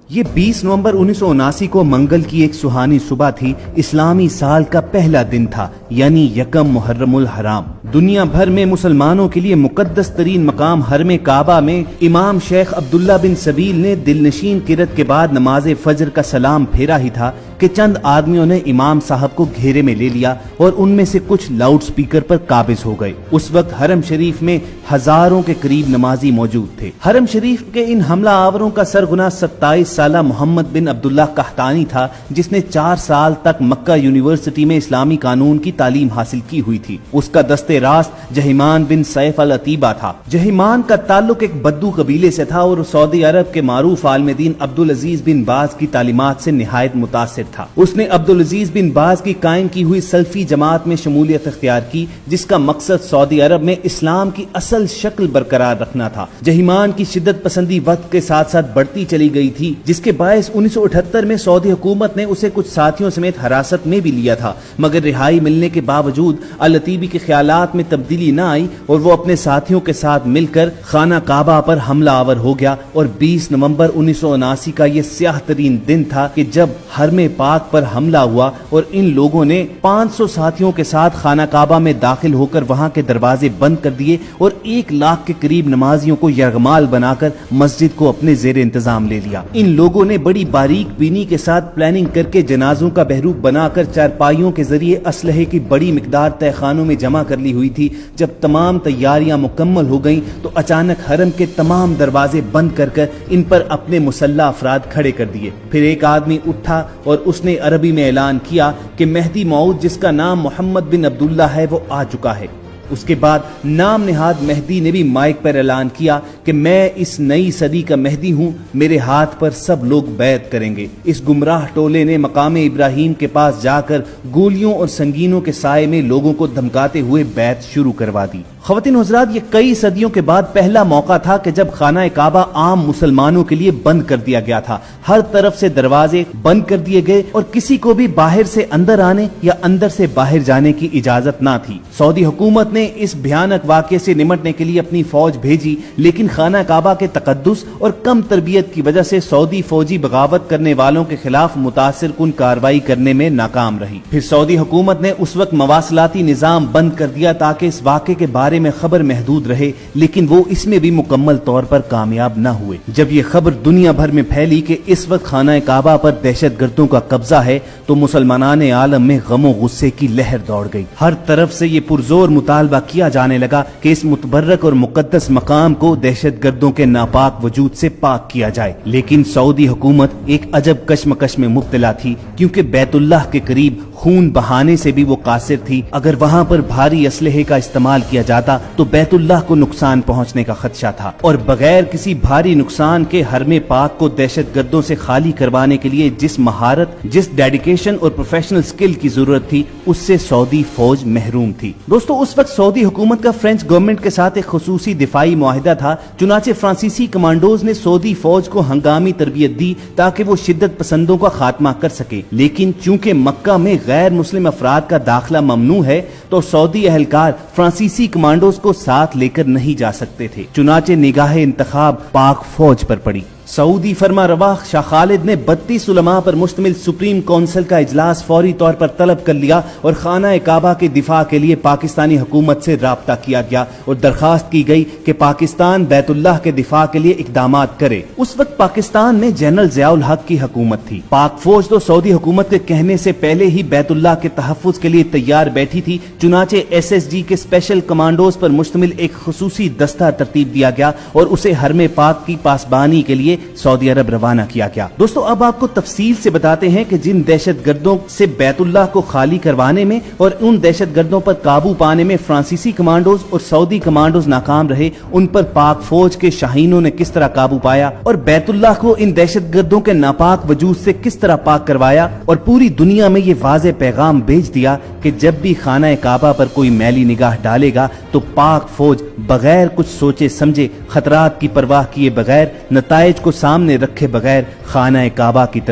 یہ 20 نومبر 1979 کو منگل کی ایک سہانی صبح تھی۔ اسلامی سال کا پہلا دن تھا، یعنی یکم محرم الحرام۔ دنیا بھر میں مسلمانوں کے لیے مقدس ترین مقام حرم کعبہ میں امام شیخ عبداللہ بن سبیل نے دل نشین قرات کے بعد نماز فجر کا سلام پھیرا ہی تھا کہ چند آدمیوں نے امام صاحب کو گھیرے میں لے لیا اور ان میں سے کچھ لاؤڈ سپیکر پر قابض ہو گئے۔ اس وقت حرم شریف میں ہزاروں کے قریب نمازی موجود تھے۔ حرم شریف کے ان حملہ آوروں کا سرغنہ 27 سالہ محمد بن عبداللہ قحطانی تھا، جس نے 4 سال تک مکہ یونیورسٹی میں اسلامی قانون کی تعلیم حاصل کی ہوئی تھی۔ اس کا دست راست جہیمان بن سیف العتیبہ تھا۔ جہیمان کا تعلق ایک بدو قبیلے سے تھا اور سعودی عرب کے معروف عالم دین عبدالعزیز بن باز کی تعلیمات سے نہایت متاثر تھا۔ اس نے عبدالعزیز بن باز کی قائم کی ہوئی سلفی جماعت میں شمولیت اختیار کی، جس کا مقصد سعودی عرب میں اسلام کی اصل شکل برقرار رکھنا تھا۔ جہیمان کی شدت پسندی وقت کے ساتھ ساتھ بڑھتی چلی گئی تھی، جس کے باعث 1978 میں سعودی حکومت نے اسے کچھ ساتھیوں سمیت حراست میں بھی لیا تھا، مگر رہائی ملنے کے باوجود العتیبی کے خیالات میں تبدیلی نہ آئی اور وہ اپنے ساتھیوں کے ساتھ مل کر خانہ کعبہ پر حملہ آور ہو گیا۔ اور 20 نومبر 1979 کا یہ سیاہ ترین دن تھا کہ جب حرم پاک پر حملہ ہوا اور ان لوگوں نے 500 ساتھیوں کے ساتھ خانہ کعبہ میں داخل ہو کر وہاں کے دروازے بند کر دیے اور 1 لاکھ کے قریب نمازیوں کو یرغمال بنا کر مسجد کو اپنے زیر انتظام لے لیا۔ ان لوگوں نے بڑی باریک بینی کے ساتھ پلاننگ کر کے جنازوں کا بہروپ بنا کر چارپائیوں کے ذریعے اسلحے کی بڑی مقدار تہہ خانوں میں جمع کر لی ہوئی تھی۔ جب تمام تیاریاں مکمل ہو گئیں تو اچانک حرم کے تمام دروازے بند کر کر ان پر اپنے مسلح افراد کھڑے کر دیے۔ پھر ایک آدمی اٹھا اور اس نے عربی میں اعلان کیا کہ مہدی موعود، جس کا نام محمد بن عبداللہ ہے، وہ آ چکا ہے۔ اس کے بعد نام نہاد مہدی نے بھی مائک پر اعلان کیا کہ میں اس نئی صدی کا مہدی ہوں، میرے ہاتھ پر سب لوگ بیعت کریں گے۔ اس گمراہ ٹولے نے مقام ابراہیم کے پاس جا کر گولیوں اور سنگینوں کے سائے میں لوگوں کو دھمکاتے ہوئے بیعت شروع کروا دی۔ خواتین و حضرات، یہ کئی صدیوں کے بعد پہلا موقع تھا کہ جب خانہ کعبہ عام مسلمانوں کے لیے بند کر دیا گیا تھا۔ ہر طرف سے دروازے بند کر دیے گئے اور کسی کو بھی باہر سے اندر آنے یا اندر سے باہر جانے کی اجازت نہ تھی۔ سعودی حکومت نے اس بھیانک واقعے سے نمٹنے کے لیے اپنی فوج بھیجی، لیکن خانہ کعبہ کے تقدس اور کم تربیت کی وجہ سے سعودی فوجی بغاوت کرنے والوں کے خلاف متاثر کن کارروائی کرنے میں ناکام رہی۔ پھر سعودی حکومت نے اس وقت مواصلاتی نظام بند کر دیا تاکہ اس واقعے کے بارے میں خبر محدود رہے، لیکن وہ اس میں بھی مکمل طور پر کامیاب نہ ہوئے۔ جب یہ خبر دنیا بھر میں پھیلی کہ اس وقت خانہ کعبہ پر دہشت گردوں کا قبضہ ہے تو مسلمانان عالم میں غم و غصے کی لہر دوڑ گئی۔ ہر طرف سے یہ پرزور مطالبہ کیا جانے لگا کہ اس متبرک اور مقدس مقام کو دہشت گردوں کے ناپاک وجود سے پاک کیا جائے، لیکن سعودی حکومت ایک عجب کشمکش میں مبتلا تھی، کیونکہ بیت اللہ کے قریب خون بہانے سے بھی وہ قاصر تھی۔ اگر وہاں پر بھاری اسلحے کا استعمال کیا جاتا تو بیت اللہ کو نقصان پہنچنے کا خدشہ تھا، اور بغیر کسی بھاری نقصان کے حرم پاک کو دہشت گردوں سے خالی کروانے کے لیے جس مہارت، جس ڈیڈیکیشن اور پروفیشنل سکل کی ضرورت تھی، اس سے سعودی فوج محروم تھی۔ دوستو، اس وقت سعودی حکومت کا فرینچ گورنمنٹ کے ساتھ ایک خصوصی دفاعی معاہدہ تھا، چنانچہ فرانسیسی کمانڈوز نے سعودی فوج کو ہنگامی تربیت دی تاکہ وہ شدت پسندوں کا خاتمہ کر سکے، لیکن چونکہ مکہ میں غیر مسلم افراد کا داخلہ ممنوع ہے تو سعودی اہلکار فرانسیسی کمانڈوز کو ساتھ لے کر نہیں جا سکتے تھے، چنانچہ نگاہ انتخاب پاک فوج پر پڑی۔ سعودی فرما روا شاہ خالد نے 32 علماء پر مشتمل سپریم کونسل کا اجلاس فوری طور پر طلب کر لیا اور خانہ کعبہ کے دفاع کے لیے پاکستانی حکومت سے رابطہ کیا گیا اور درخواست کی گئی کہ پاکستان بیت اللہ کے دفاع کے لیے اقدامات کرے۔ اس وقت پاکستان میں جنرل ضیاء الحق کی حکومت تھی۔ پاک فوج تو سعودی حکومت کے کہنے سے پہلے ہی بیت اللہ کے تحفظ کے لیے تیار بیٹھی تھی، چنانچہ SSG کے اسپیشل کمانڈوز پر مشتمل ایک خصوصی دستہ ترتیب دیا گیا اور اسے حرم پاک کی پاسبانی کے لیے سعودی عرب روانہ کیا گیا۔ دوستو، اب آپ کو تفصیل سے بتاتے ہیں کہ جن دہشت گردوں سے بیت اللہ کو خالی کروانے میں اور ان دہشت گردوں پر قابو پانے میں فرانسیسی کمانڈوز اور سعودی کمانڈوز ناکام رہے، ان پر پاک فوج کے شاہینوں نے کس طرح قابو پایا اور بیت اللہ کو ان دہشت گردوں کے ناپاک وجود سے کس طرح پاک کروایا، اور پوری دنیا میں یہ واضح پیغام بھیج دیا کہ جب بھی خانہ کعبہ پر کوئی میلی نگاہ ڈالے گا تو پاک فوج بغیر کچھ سوچے سمجھے، خطرات کی پرواہ کیے بغیر، نتائج کو سامنے رکھے بغیر خانہ کعبہ کی طرف